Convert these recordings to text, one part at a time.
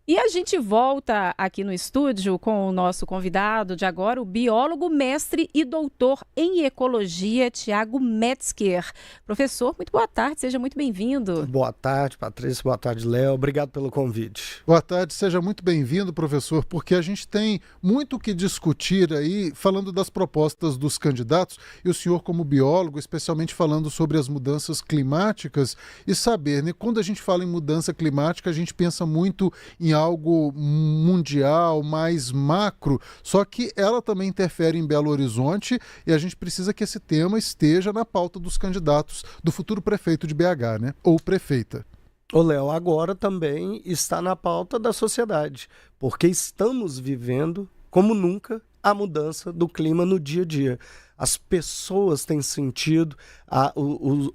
E a gente volta aqui no estúdio com o nosso convidado de agora, o biólogo, mestre e doutor em ecologia, Tiago Metzger. Professor, muito boa tarde, seja muito bem-vindo. Boa tarde, Patrícia, boa tarde, Léo. Obrigado pelo convite. Boa tarde, seja muito bem-vindo, professor, porque a gente tem muito o que discutir aí, falando das propostas dos candidatos, e o senhor como biólogo, especialmente falando sobre as mudanças climáticas, e saber, né, quando a gente fala em mudança climática, a gente pensa muito em algo mundial, mais macro, só que ela também interfere em Belo Horizonte e a gente precisa que esse tema esteja na pauta dos candidatos do futuro prefeito de BH, né? Ou prefeita. Ô, Léo, agora também está na pauta da sociedade, porque estamos vivendo, como nunca, a mudança do clima no dia a dia. As pessoas têm sentido,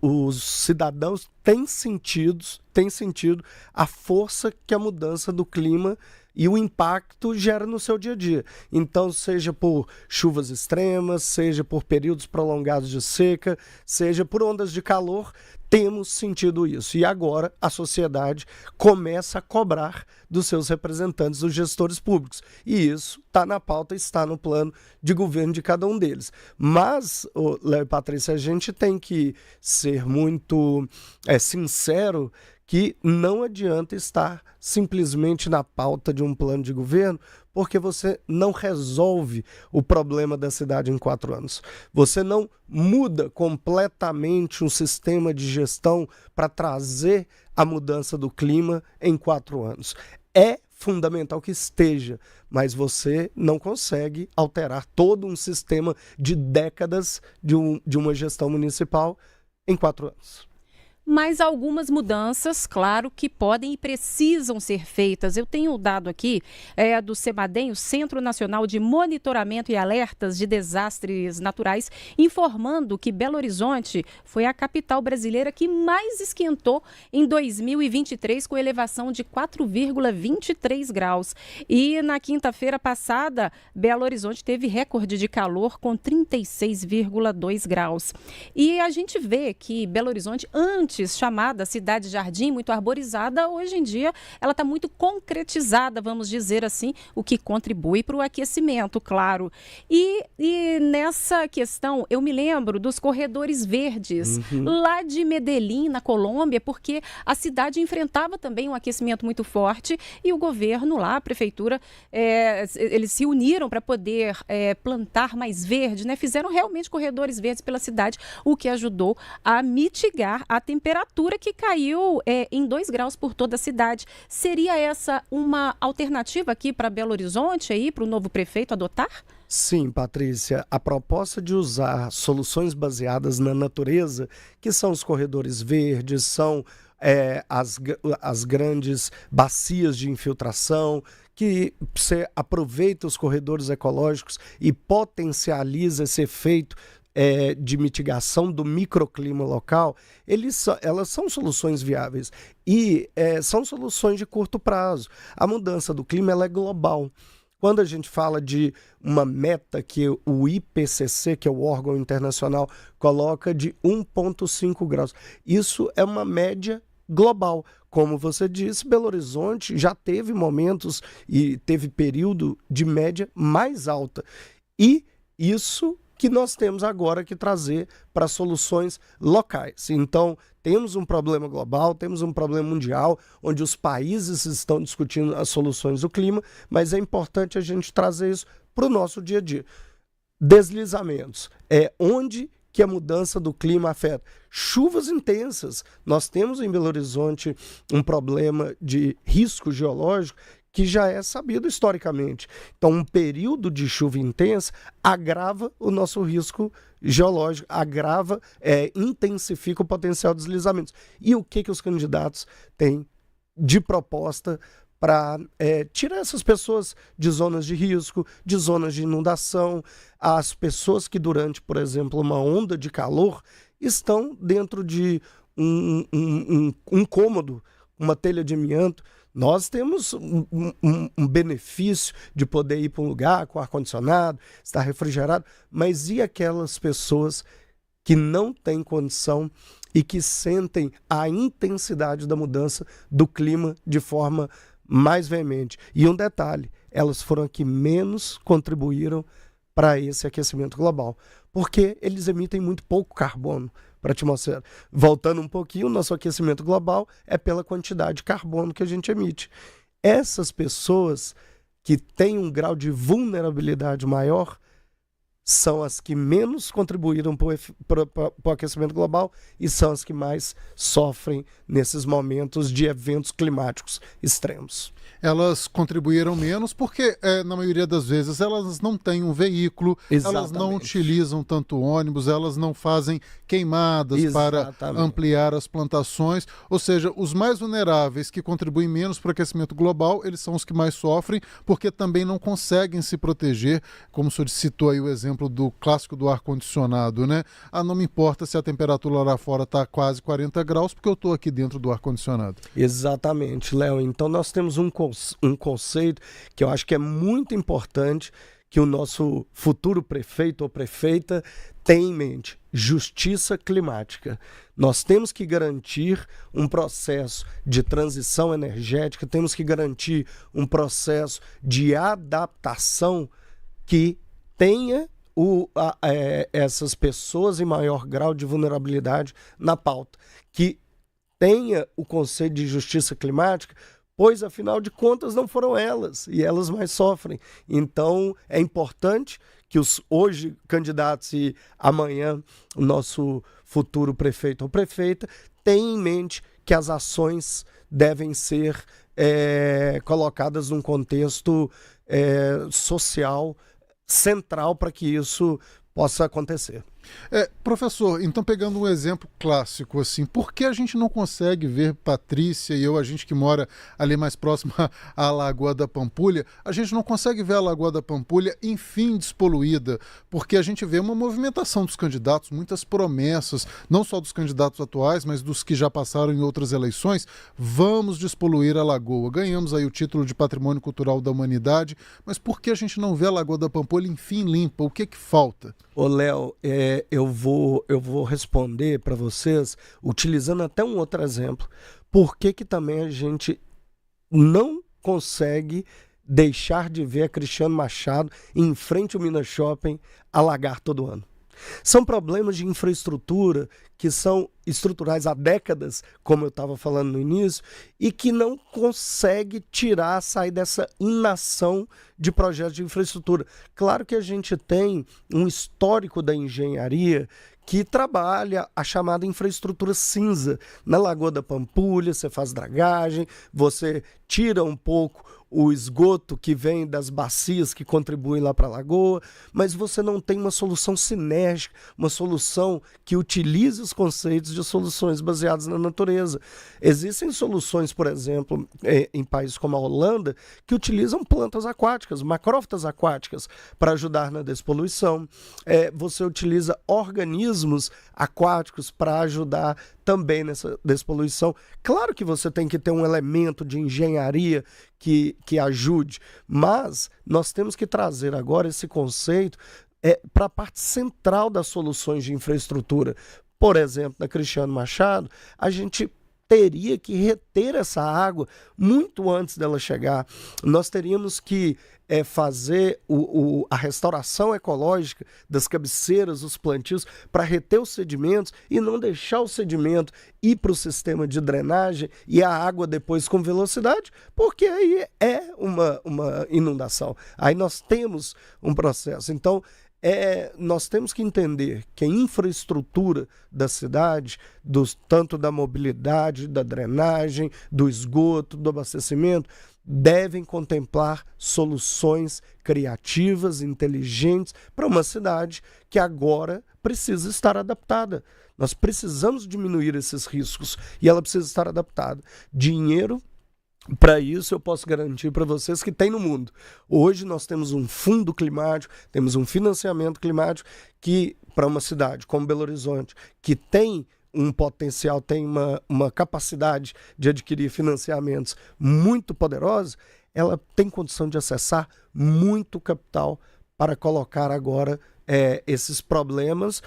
os cidadãos têm sentido a força que a mudança do clima e o impacto gera no seu dia a dia. Então, seja por chuvas extremas, seja por períodos prolongados de seca, seja por ondas de calor, temos sentido isso. E agora a sociedade começa a cobrar dos seus representantes, dos gestores públicos. E isso está na pauta, está no plano de governo de cada um deles. Mas, Léo e Patrícia, a gente tem que ser muito sincero que não adianta estar simplesmente na pauta de um plano de governo, porque você não resolve o problema da cidade em 4 anos. Você não muda completamente um sistema de gestão para trazer a mudança do clima em 4 anos. É fundamental que esteja, mas você não consegue alterar todo um sistema de décadas de uma gestão municipal em 4 anos. Mas algumas mudanças, claro, que podem e precisam ser feitas. Eu tenho o dado aqui do CEMADEM, o Centro Nacional de Monitoramento e Alertas de Desastres Naturais, informando que Belo Horizonte foi a capital brasileira que mais esquentou em 2023, com elevação de 4,23 graus. E na quinta-feira passada, Belo Horizonte teve recorde de calor com 36,2 graus. E a gente vê que Belo Horizonte, antes chamada Cidade Jardim, muito arborizada, hoje em dia ela está muito concretizada, vamos dizer assim, o que contribui para o aquecimento, claro. E nessa questão, eu me lembro dos corredores verdes, lá de Medellín, na Colômbia, porque a cidade enfrentava também um aquecimento muito forte e o governo lá, a prefeitura, eles se uniram para poder plantar mais verde, né? Fizeram realmente corredores verdes pela cidade, o que ajudou a mitigar a temperatura que caiu em 2 graus por toda a cidade. Seria essa uma alternativa aqui para Belo Horizonte, aí, para o novo prefeito adotar? Sim, Patrícia, a proposta de usar soluções baseadas na natureza, que são os corredores verdes, são as grandes bacias de infiltração, que você aproveita os corredores ecológicos e potencializa esse efeito de mitigação do microclima local, elas são soluções viáveis e são soluções de curto prazo. A mudança do clima ela é global. Quando a gente fala de uma meta que o IPCC, que é o órgão internacional, coloca de 1,5 graus, isso é uma média global. Como você disse, Belo Horizonte já teve momentos e teve período de média mais alta. E isso que nós temos agora que trazer para soluções locais. Então, temos um problema global, temos um problema mundial, onde os países estão discutindo as soluções do clima, mas é importante a gente trazer isso para o nosso dia a dia. Deslizamentos. Onde que a mudança do clima afeta? Chuvas intensas. Nós temos em Belo Horizonte um problema de risco geológico que já é sabido historicamente. Então, um período de chuva intensa agrava o nosso risco geológico, intensifica o potencial de deslizamentos. E o que os candidatos têm de proposta para tirar essas pessoas de zonas de risco, de zonas de inundação, as pessoas que durante, por exemplo, uma onda de calor estão dentro de um cômodo, uma telha de amianto. Nós temos um benefício de poder ir para um lugar com ar-condicionado, estar refrigerado, mas e aquelas pessoas que não têm condição e que sentem a intensidade da mudança do clima de forma mais veemente. E um detalhe, elas foram as que menos contribuíram para esse aquecimento global, porque eles emitem muito pouco carbono para a atmosfera. Voltando um pouquinho, o nosso aquecimento global é pela quantidade de carbono que a gente emite. Essas pessoas que têm um grau de vulnerabilidade maior são as que menos contribuíram para o aquecimento global e são as que mais sofrem nesses momentos de eventos climáticos extremos. Elas contribuíram menos porque, na maioria das vezes, elas não têm um veículo, elas não utilizam tanto ônibus, elas não fazem queimadas para ampliar as plantações. Ou seja, os mais vulneráveis que contribuem menos para o aquecimento global, eles são os que mais sofrem, porque também não conseguem se proteger, como o senhor citou aí o exemplo do clássico do ar-condicionado, né? Não me importa se a temperatura lá fora está quase 40 graus, porque eu estou aqui dentro do ar-condicionado. Exatamente, Léo. Então nós temos um conceito que eu acho que é muito importante que o nosso futuro prefeito ou prefeita tenha em mente: justiça climática. Nós temos que garantir um processo de transição energética, temos que garantir um processo de adaptação que tenha essas pessoas em maior grau de vulnerabilidade na pauta, que tenha o conceito de justiça climática, pois, afinal de contas, não foram elas, e elas mais sofrem. Então, é importante que os hoje candidatos e amanhã o nosso futuro prefeito ou prefeita tenham em mente que as ações devem ser colocadas num contexto social central para que isso possa acontecer. Professor, então pegando um exemplo clássico, assim, por que a gente não consegue ver Patrícia e a gente que mora ali mais próximo à Lagoa da Pampulha, a gente não consegue ver a Lagoa da Pampulha, enfim, despoluída, porque a gente vê uma movimentação dos candidatos, muitas promessas, não só dos candidatos atuais, mas dos que já passaram em outras eleições. Vamos despoluir a Lagoa, ganhamos aí o título de Patrimônio Cultural da Humanidade, mas por que a gente não vê a Lagoa da Pampulha, enfim, limpa? O que falta? Ô, Léo, eu vou responder para vocês utilizando até um outro exemplo. Por que também a gente não consegue deixar de ver a Cristiano Machado em frente ao Minas Shopping alagar todo ano? São problemas de infraestrutura que são estruturais há décadas, como eu estava falando no início, e que não consegue sair dessa inação de projetos de infraestrutura. Claro que a gente tem um histórico da engenharia que trabalha a chamada infraestrutura cinza. Na Lagoa da Pampulha, você faz dragagem, você tira um pouco o esgoto que vem das bacias que contribuem lá para a lagoa, mas você não tem uma solução sinérgica, uma solução que utilize os conceitos de soluções baseadas na natureza. Existem soluções, por exemplo, em países como a Holanda, que utilizam plantas aquáticas, macrófitas aquáticas, para ajudar na despoluição. Você utiliza organismos aquáticos para ajudar também nessa despoluição. Claro que você tem que ter um elemento de engenharia que ajude, mas nós temos que trazer agora esse conceito para a parte central das soluções de infraestrutura. Por exemplo, na Cristiano Machado, a gente teria que reter essa água muito antes dela chegar. Nós teríamos que fazer a restauração ecológica das cabeceiras, dos plantios, para reter os sedimentos e não deixar o sedimento ir para o sistema de drenagem e a água depois com velocidade, porque aí é uma inundação. Aí nós temos um processo. Então, nós temos que entender que a infraestrutura da cidade, tanto da mobilidade, da drenagem, do esgoto, do abastecimento, devem contemplar soluções criativas, inteligentes para uma cidade que agora precisa estar adaptada. Nós precisamos diminuir esses riscos e ela precisa estar adaptada. Dinheiro, para isso, eu posso garantir para vocês que tem no mundo. Hoje nós temos um fundo climático, temos um financiamento climático que, para uma cidade como Belo Horizonte, que tem um potencial, tem uma capacidade de adquirir financiamentos muito poderosos, ela tem condição de acessar muito capital para colocar agora esses problemas,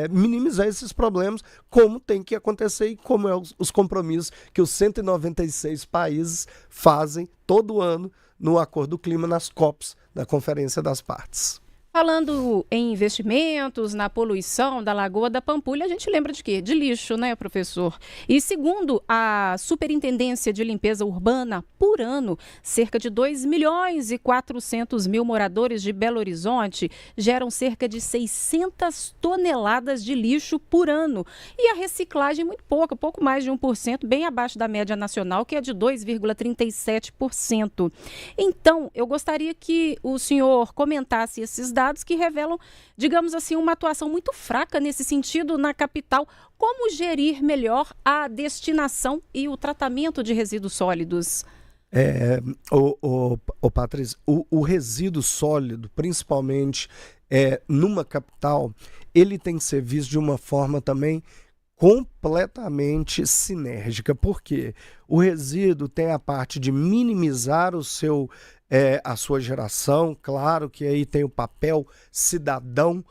minimizar esses problemas, como tem que acontecer e como os compromissos que os 196 países fazem todo ano no Acordo do Clima, nas COPs, na Conferência das Partes. Falando em investimentos, na poluição da Lagoa da Pampulha, a gente lembra de quê? De lixo, né, professor? E segundo a Superintendência de Limpeza Urbana, por ano, cerca de 2.400.000 moradores de Belo Horizonte geram cerca de 600 toneladas de lixo por ano. E a reciclagem muito pouco mais de 1%, bem abaixo da média nacional, que é de 2,37%. Então, eu gostaria que o senhor comentasse esses dados que revelam, digamos assim, uma atuação muito fraca nesse sentido na capital. Como gerir melhor a destinação e o tratamento de resíduos sólidos? Patrícia, o resíduo sólido, principalmente numa capital, ele tem que ser visto de uma forma também completamente sinérgica, porque o resíduo tem a parte de minimizar a sua geração, claro que aí tem o papel cidadão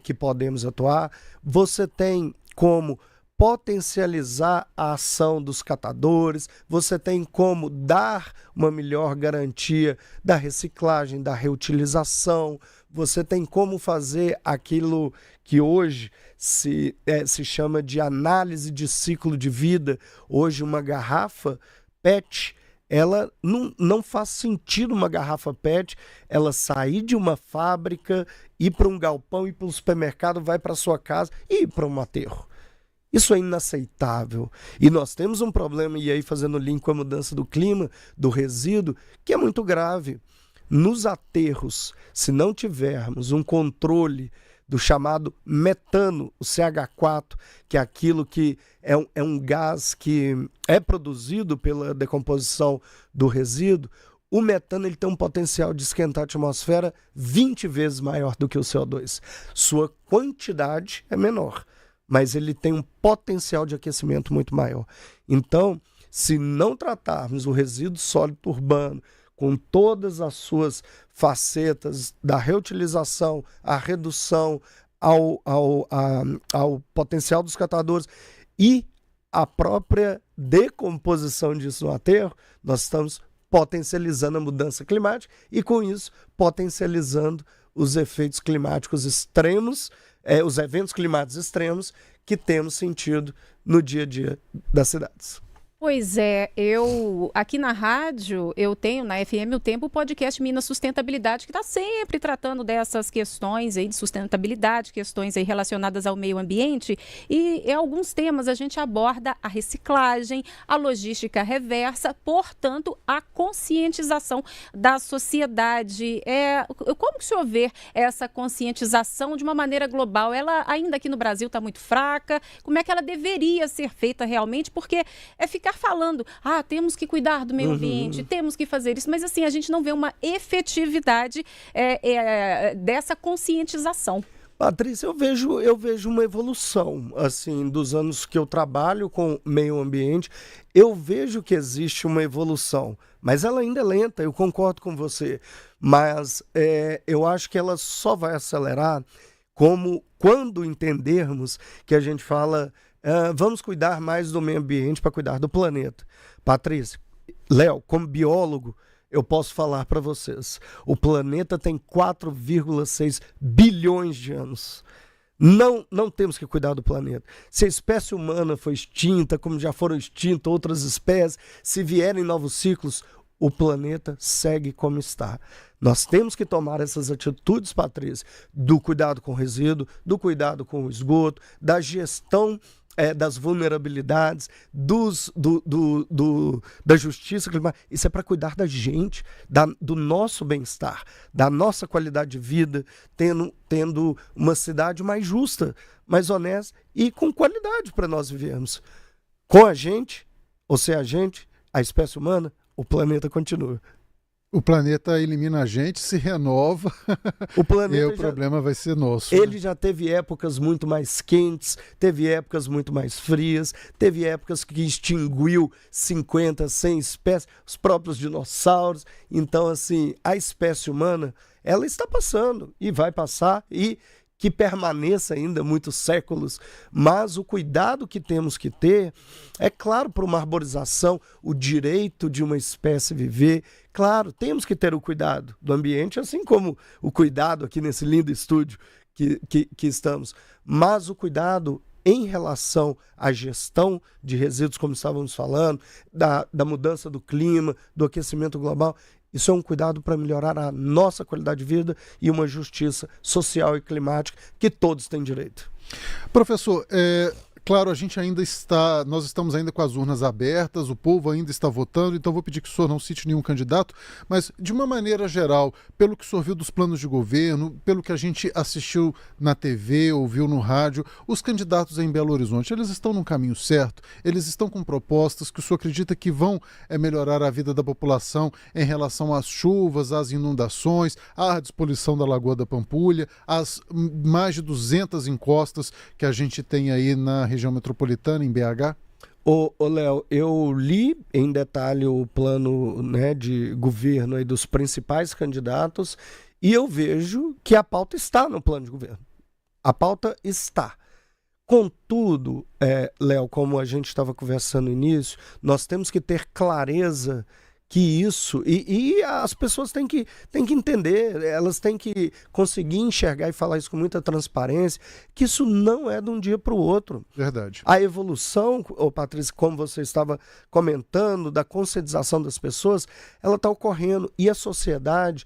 que podemos atuar. Você tem como potencializar a ação dos catadores, você tem como dar uma melhor garantia da reciclagem, da reutilização, você tem como fazer aquilo que hoje se chama de análise de ciclo de vida. Hoje uma garrafa PET, ela não faz sentido uma garrafa PET, ela sair de uma fábrica, ir para um galpão, ir para um supermercado, vai para sua casa e ir para um aterro. Isso é inaceitável. E nós temos um problema, e aí fazendo link com a mudança do clima, do resíduo, que é muito grave. Nos aterros, se não tivermos um controle do chamado metano, o CH4, que é aquilo que é um gás que é produzido pela decomposição do resíduo, o metano ele tem um potencial de esquentar a atmosfera 20 vezes maior do que o CO2. Sua quantidade é menor, mas ele tem um potencial de aquecimento muito maior. Então, se não tratarmos o resíduo sólido urbano com todas as suas facetas da reutilização, a redução ao potencial dos catadores e a própria decomposição disso no aterro, nós estamos potencializando a mudança climática e, com isso, potencializando os efeitos climáticos extremos, os eventos climáticos extremos que temos sentido no dia a dia das cidades. Pois é, eu aqui na rádio, eu tenho na FM O Tempo o podcast Minas Sustentabilidade, que está sempre tratando dessas questões aí de sustentabilidade, questões aí relacionadas ao meio ambiente, e em alguns temas a gente aborda a reciclagem, a logística reversa, portanto, a conscientização da sociedade. Como que o senhor vê essa conscientização de uma maneira global? Ela ainda aqui no Brasil está muito fraca, como é que ela deveria ser feita realmente? Porque ficar falando, temos que cuidar do meio ambiente, temos que fazer isso, mas assim, a gente não vê uma efetividade dessa conscientização. Patrícia, eu vejo uma evolução, assim, dos anos que eu trabalho com meio ambiente, eu vejo que existe uma evolução, mas ela ainda é lenta, eu concordo com você, mas eu acho que ela só vai acelerar quando entendermos que a gente fala vamos cuidar mais do meio ambiente para cuidar do planeta. Patrícia, Léo, como biólogo, eu posso falar para vocês, o planeta tem 4,6 bilhões de anos. Não temos que cuidar do planeta. Se a espécie humana foi extinta, como já foram extintas outras espécies, se vierem novos ciclos, o planeta segue como está. Nós temos que tomar essas atitudes, Patrícia, do cuidado com o resíduo, do cuidado com o esgoto, da gestão das vulnerabilidades, da justiça climática. Isso é para cuidar da gente, do nosso bem-estar, da nossa qualidade de vida, tendo uma cidade mais justa, mais honesta e com qualidade para nós vivermos. Com a gente, ou sem a gente, a espécie humana, o planeta continua. O planeta elimina a gente, se renova, o planeta e aí o problema vai ser nosso. Ele já teve épocas muito mais quentes, teve épocas muito mais frias, teve épocas que extinguiu 50, 100 espécies, os próprios dinossauros. Então, assim, a espécie humana, ela está passando e vai passar e que permaneça ainda muitos séculos, mas o cuidado que temos que ter, é claro, para uma arborização, o direito de uma espécie viver, claro, temos que ter o cuidado do ambiente, assim como o cuidado aqui nesse lindo estúdio que estamos, mas o cuidado em relação à gestão de resíduos, como estávamos falando, da mudança do clima, do aquecimento global. Isso é um cuidado para melhorar a nossa qualidade de vida e uma justiça social e climática que todos têm direito. Professor, claro, nós estamos ainda com as urnas abertas, o povo ainda está votando, então vou pedir que o senhor não cite nenhum candidato, mas de uma maneira geral, pelo que o senhor viu dos planos de governo, pelo que a gente assistiu na TV, ouviu no rádio, os candidatos em Belo Horizonte, eles estão no caminho certo? Eles estão com propostas que o senhor acredita que vão melhorar a vida da população em relação às chuvas, às inundações, à despoluição da Lagoa da Pampulha, às mais de 200 encostas que a gente tem aí na região metropolitana, em BH? Ô Léo, eu li em detalhe o plano, né, de governo aí dos principais candidatos e eu vejo que a pauta está no plano de governo. A pauta está. Contudo, Léo, como a gente estava conversando no início, nós temos que ter clareza que isso, e as pessoas têm que entender, elas têm que conseguir enxergar e falar isso com muita transparência, que isso não é de um dia para o outro. Verdade. A evolução, Patrícia, como você estava comentando, da conscientização das pessoas, ela está ocorrendo, e a sociedade,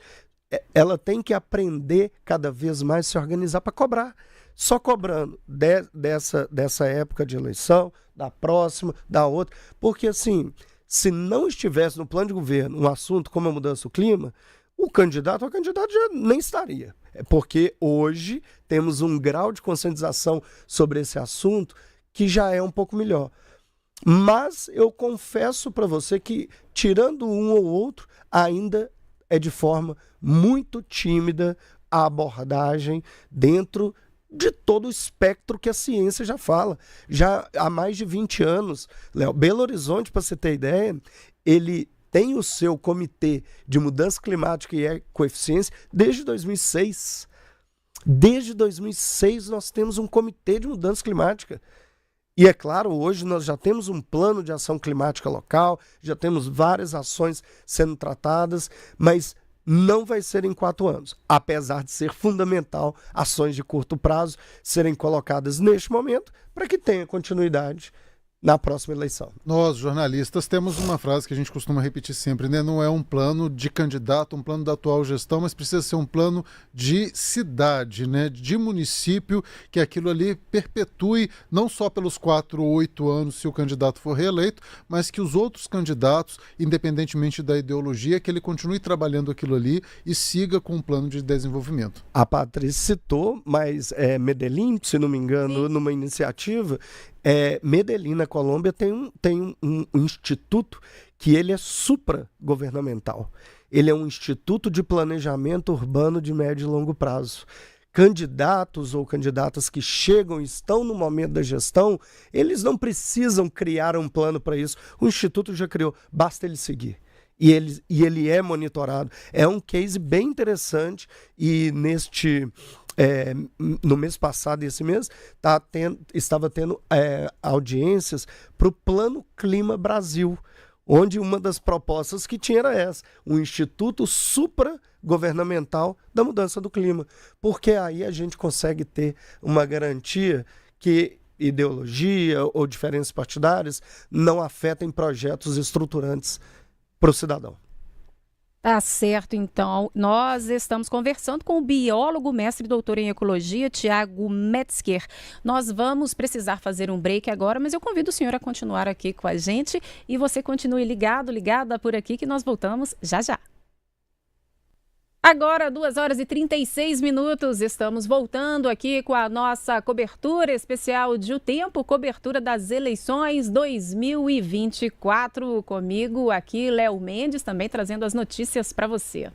ela tem que aprender cada vez mais a se organizar para cobrar. Só cobrando dessa época de eleição, da próxima, da outra, porque assim, se não estivesse no plano de governo um assunto como a mudança do clima, o candidato já nem estaria. É porque hoje temos um grau de conscientização sobre esse assunto que já é um pouco melhor. Mas eu confesso para você que, tirando um ou outro, ainda é de forma muito tímida a abordagem dentro de todo o espectro que a ciência já fala. Já há mais de 20 anos, Léo, Belo Horizonte, para você ter ideia, ele tem o seu comitê de mudança climática e ecoeficiência desde 2006. Desde 2006 nós temos um comitê de mudança climática. E é claro, hoje nós já temos um plano de ação climática local, já temos várias ações sendo tratadas, mas não vai ser em 4 anos, apesar de ser fundamental ações de curto prazo serem colocadas neste momento para que tenha continuidade na próxima eleição. Nós, jornalistas, temos uma frase que a gente costuma repetir sempre, né? Não é um plano de candidato, um plano da atual gestão, mas precisa ser um plano de cidade, né? De município, que aquilo ali perpetue não só pelos 4 ou 8 anos se o candidato for reeleito, mas que os outros candidatos, independentemente da ideologia, que ele continue trabalhando aquilo ali e siga com um plano de desenvolvimento. A Patrícia citou, mas Medellín, se não me engano, numa iniciativa, Medellín, na Colômbia, tem um instituto que ele é supragovernamental. Ele é um instituto de planejamento urbano de médio e longo prazo. Candidatos ou candidatas que chegam e estão no momento da gestão, eles não precisam criar um plano para isso. O instituto já criou, basta ele seguir. E ele é monitorado. É um case bem interessante e no mês passado e esse mês estava tendo audiências para o Plano Clima Brasil, onde uma das propostas que tinha era essa, um instituto supragovernamental da mudança do clima, porque aí a gente consegue ter uma garantia que ideologia ou diferenças partidárias não afetem projetos estruturantes para o cidadão. Tá certo, então. Nós estamos conversando com o biólogo, mestre e doutor em ecologia, Tiago Metzger. Nós vamos precisar fazer um break agora, mas eu convido o senhor a continuar aqui com a gente e você continue ligada por aqui que nós voltamos já já. Agora, 2h36, estamos voltando aqui com a nossa cobertura especial de O Tempo, cobertura das eleições 2024. Comigo aqui, Léo Mendes, também trazendo as notícias para você.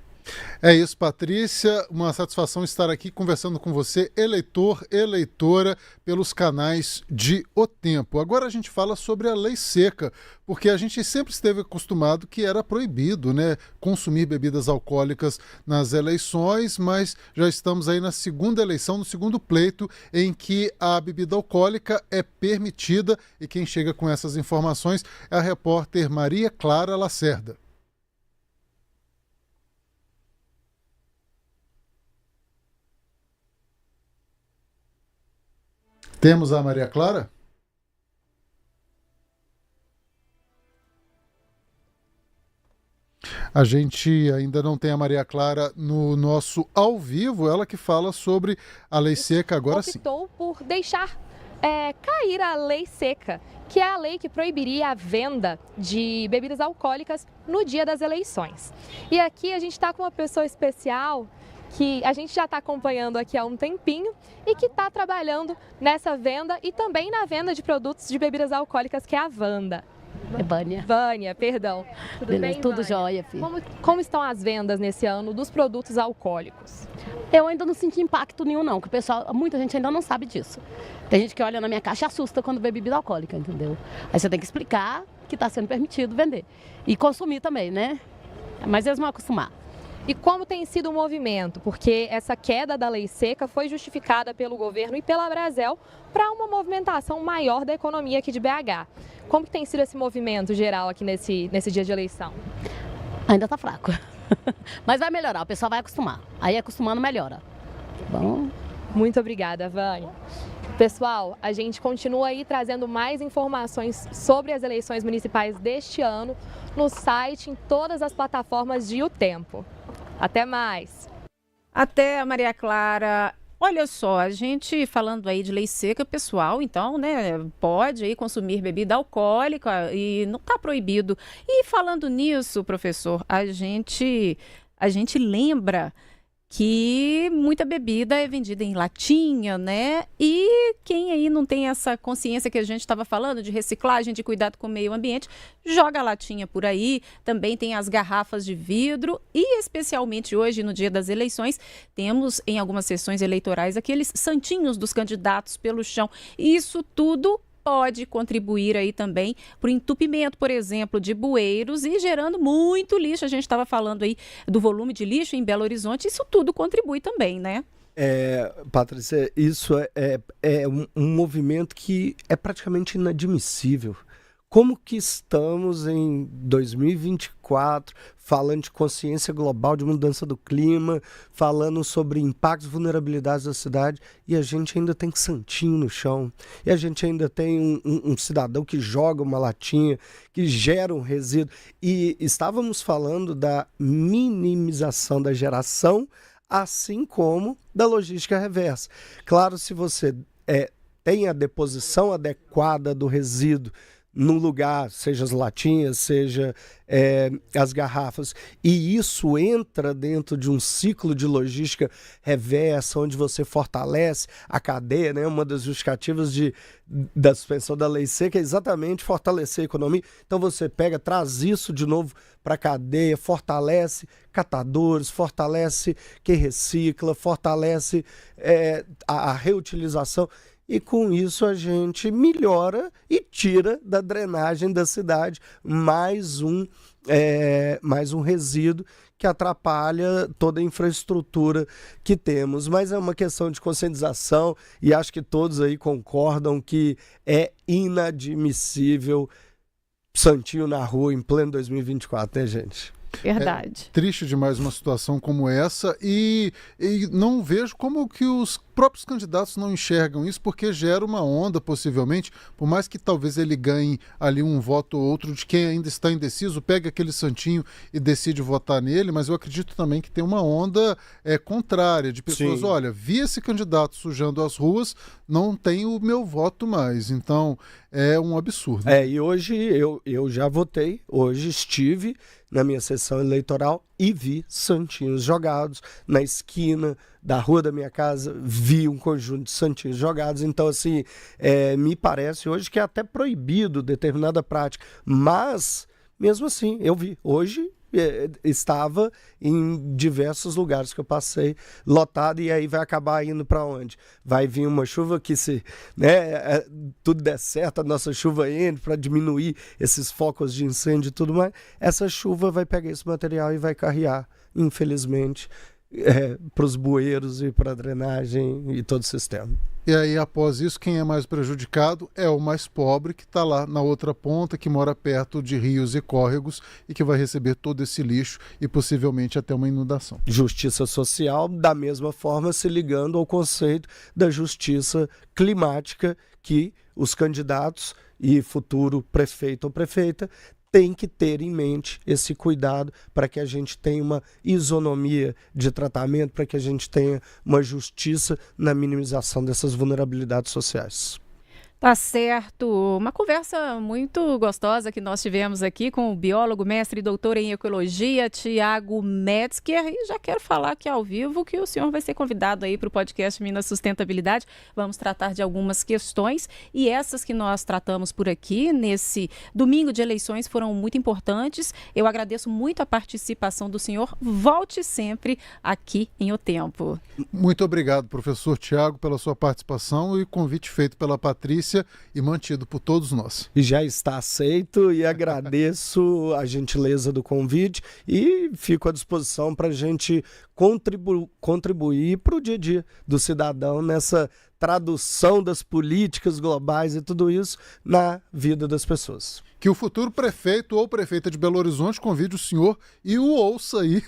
É isso, Patrícia. Uma satisfação estar aqui conversando com você, eleitor, eleitora, pelos canais de O Tempo. Agora a gente fala sobre a lei seca, porque a gente sempre esteve acostumado que era proibido, né, consumir bebidas alcoólicas nas eleições, mas já estamos aí na segunda eleição, no segundo pleito, em que a bebida alcoólica é permitida, e quem chega com essas informações é a repórter Maria Clara Lacerda. Temos a Maria Clara? A gente ainda não tem a Maria Clara no nosso ao vivo, ela que fala sobre a lei seca agora sim. Optou por deixar cair a lei seca, que é a lei que proibiria a venda de bebidas alcoólicas no dia das eleições. E aqui a gente está com uma pessoa especial que a gente já está acompanhando aqui há um tempinho e que está trabalhando nessa venda e também na venda de produtos de bebidas alcoólicas, que é a Wanda. É Vânia. Vânia, perdão. Tudo Beleza, bem, tudo Vânia? jóia, filho. Como estão as vendas nesse ano dos produtos alcoólicos? Eu ainda não senti impacto nenhum, não, que o pessoal, muita gente ainda não sabe disso. Tem gente que olha na minha caixa e assusta quando vê bebida alcoólica, entendeu? Aí você tem que explicar que está sendo permitido vender. E consumir também, né? Mas eles vão acostumar. E como tem sido o movimento? Porque essa queda da lei seca foi justificada pelo governo e pela Brasel para uma movimentação maior da economia aqui de BH. Como que tem sido esse movimento geral aqui nesse dia de eleição? Ainda está fraco. Mas vai melhorar, o pessoal vai acostumar. Aí acostumando melhora. Bom. Muito obrigada, Vânia. Pessoal, a gente continua aí trazendo mais informações sobre as eleições municipais deste ano no site, em todas as plataformas de O Tempo. Até mais! Até, Maria Clara. Olha só, a gente falando aí de lei seca, pessoal, então, né, pode aí consumir bebida alcoólica e não está proibido. E falando nisso, professor, a gente lembra que muita bebida é vendida em latinha, né? E quem aí não tem essa consciência que a gente estava falando de reciclagem, de cuidado com o meio ambiente, joga a latinha por aí. Também tem as garrafas de vidro e especialmente hoje, no dia das eleições, temos em algumas sessões eleitorais aqueles santinhos dos candidatos pelo chão. Isso tudo pode contribuir aí também para o entupimento, por exemplo, de bueiros e gerando muito lixo. A gente estava falando aí do volume de lixo em Belo Horizonte, isso tudo contribui também, né? Patrícia, isso é um movimento que é praticamente inadmissível. Como que estamos em 2024 falando de consciência global, de mudança do clima, falando sobre impactos e vulnerabilidades da cidade, e a gente ainda tem santinho no chão, e a gente ainda tem um cidadão que joga uma latinha, que gera um resíduo. E estávamos falando da minimização da geração, assim como da logística reversa. Claro, se você tem a deposição adequada do resíduo num lugar, seja as latinhas, seja as garrafas, e isso entra dentro de um ciclo de logística reversa, onde você fortalece a cadeia, né? Uma das justificativas da suspensão da lei seca é exatamente fortalecer a economia. Então você traz isso de novo para a cadeia, fortalece catadores, fortalece quem recicla, fortalece a reutilização. E com isso a gente melhora e tira da drenagem da cidade mais um resíduo que atrapalha toda a infraestrutura que temos. Mas é uma questão de conscientização e acho que todos aí concordam que é inadmissível santinho na rua em pleno 2024, né, gente? Verdade. É triste demais uma situação como essa e não vejo como que os próprios candidatos não enxergam isso, porque gera uma onda, possivelmente, por mais que talvez ele ganhe ali um voto ou outro de quem ainda está indeciso, pega aquele santinho e decide votar nele, mas eu acredito também que tem uma onda contrária, de pessoas, olha, vi esse candidato sujando as ruas, não tem o meu voto mais. Então, é um absurdo. E hoje eu já votei, hoje estive na minha sessão eleitoral e vi santinhos jogados na esquina da rua da minha casa, vi um conjunto de santinhos jogados. Então, assim, me parece hoje que é até proibido determinada prática, mas mesmo assim eu vi. Hoje estava em diversos lugares que eu passei lotado, e aí vai acabar indo para onde? Vai vir uma chuva que, se tudo der certo, a nossa chuva entre para diminuir esses focos de incêndio e tudo mais, essa chuva vai pegar esse material e vai carrear, infelizmente, para os bueiros e para a drenagem e todo o sistema. E aí, após isso, quem é mais prejudicado é o mais pobre, que está lá na outra ponta, que mora perto de rios e córregos e que vai receber todo esse lixo e possivelmente até uma inundação. Justiça social, da mesma forma, se ligando ao conceito da justiça climática, que os candidatos e futuro prefeito ou prefeita tem que ter em mente esse cuidado para que a gente tenha uma isonomia de tratamento, para que a gente tenha uma justiça na minimização dessas vulnerabilidades sociais. Tá certo. Uma conversa muito gostosa que nós tivemos aqui com o biólogo, mestre e doutor em ecologia, Tiago Metzger. E já quero falar aqui ao vivo que o senhor vai ser convidado aí para o podcast Minas Sustentabilidade. Vamos tratar de algumas questões, e essas que nós tratamos por aqui nesse domingo de eleições foram muito importantes. Eu agradeço muito a participação do senhor. Volte sempre aqui em O Tempo. Muito obrigado, professor Tiago, pela sua participação e convite feito pela Patrícia e mantido por todos nós. E já está aceito, e agradeço a gentileza do convite e fico à disposição para a gente contribuir para o dia a dia do cidadão nessa tradução das políticas globais e tudo isso na vida das pessoas. Que o futuro prefeito ou prefeita de Belo Horizonte convide o senhor e o ouça aí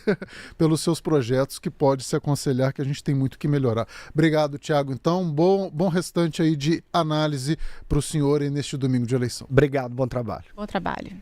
pelos seus projetos, que pode se aconselhar, que a gente tem muito que melhorar. Obrigado, Tiago. Então, bom restante aí de análise para o senhor aí neste domingo de eleição. Obrigado, bom trabalho. Bom trabalho.